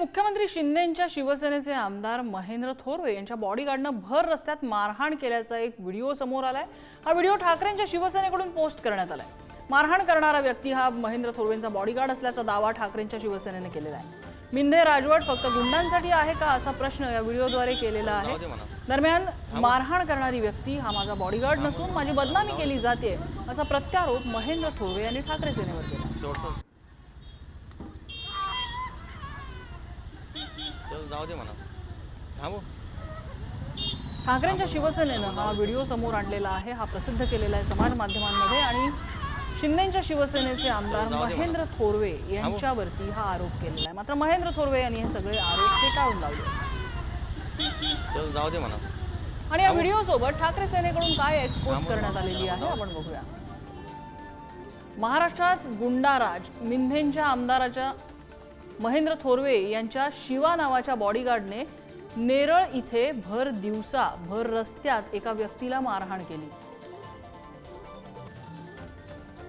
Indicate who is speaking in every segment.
Speaker 1: मुख्यमंत्री शिंदेंच्या शिवसेनेचे आमदार महेंद्र थोरवे यांच्या बॉडीगार्डनं भर रस्त्यात मारहाण केल्याचा एक व्हिडिओ समोर आलाय। हा व्हिडिओ ठाकरेंच्या शिवसेनेकडून पोस्ट करण्यात आलाय। मारहाण करणारा व्यक्ती हा महेंद्र थोरवेंचा बॉडीगार्ड असल्याचा दावा ठाकरेंच्या शिवसेनेने केलेला आहे। मिंदे राजवट फक्त गुंडांसाठी आहे का असा प्रश्न या व्हिडिओद्वारे केलेला आहे। दरम्यान मारहाण करणारी व्यक्ती हा माझा बॉडीगार्ड नसून माझी बदनामी केली जाते असा प्रत्यारोप महेंद्र थोरवे यांनी ठाकरे सेनेवर केला। ठाकरेंच्या शिवसेनेने हा व्हिडिओ समोर आणलेला आहे। हा प्रसिद्ध केलेला आहे समाज माध्यमांमध्ये आणि शिंदेंच्या शिवसेनेचे आमदार महेंद्र थोरवे यांच्यावरती हा आरोप केलेला आहे। मात्र महेंद्र थोरवे यांनी हे सगळे आरोप फेटाळून लावले आणि या व्हिडिओ सोबत ठाकरे सेनेकडून काय एक्सपोज करण्यात आलेली आहे आपण बघूया। महाराष्ट्रात गुंडाराज मिंदेंच्या आमदाराच्या महेंद्र थोरवे यांच्या शिवा नावाच्या बॉडीगार्डने नेरळ इथे भर दिवसा भर रस्त्यात एका व्यक्तीला मारहाण केली।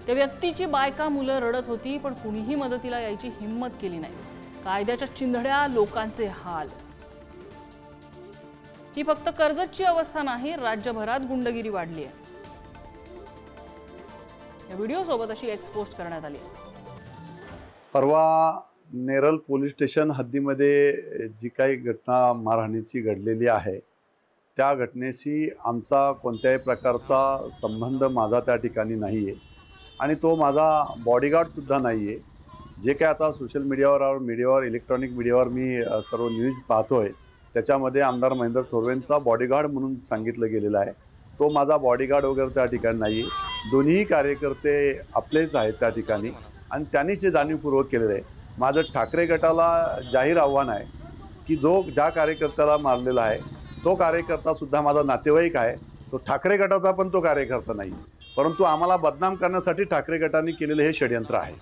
Speaker 1: त्या व्यक्तीची बायका मुलं रडत होती पण कुणीही मदतीला यायची हिम्मत केली नाही। कायद्याच्या चिंधड्या लोकांचे हाल। ही फक्त कर्जतची अवस्था नाही, राज्यभरात गुंडगिरी वाढली आहे। या व्हिडिओ सोबत अशी एक्सपोज करण्यात आली।
Speaker 2: परवा नेरळ पोलीस स्टेशन हद्दीमध्ये जी काही घटना मारहाणीची घडलेली आहे त्या घटनेशी आमचा कोणत्याही प्रकारचा संबंध माझा त्या ठिकाणी नाही आहे आणि तो माझा बॉडीगार्ड सुद्धा नाही आहे। जे काय आता सोशल मीडियावर इलेक्ट्रॉनिक मीडियावर मी सर्व न्यूज पाहतोय त्याच्यामध्ये आमदार महेंद्र थोरवेंचा बॉडीगार्ड म्हणून सांगितलं गेलेलं आहे। तो माझा बॉडीगार्ड वगैरे त्या ठिकाणी नाही आहे। दोन्ही कार्यकर्ते आपलेच आहेत त्या ठिकाणी आणि त्यांनी ते जाणीवपूर्वक केलेलं आहे। माझं ठाकरे गटाला जाहीर आव्हान आहे की ज्या कार्यकर्त्याला मारलेला आहे तो कार्यकर्ता सुद्धा माझा नातेवाईक आहे। तो ठाकरे गटाचा पण तो कार्यकर्ता नाही, परंतु आम्हाला बदनाम करण्यासाठी ठाकरे गटाने केलेले हे षडयंत्र आहे।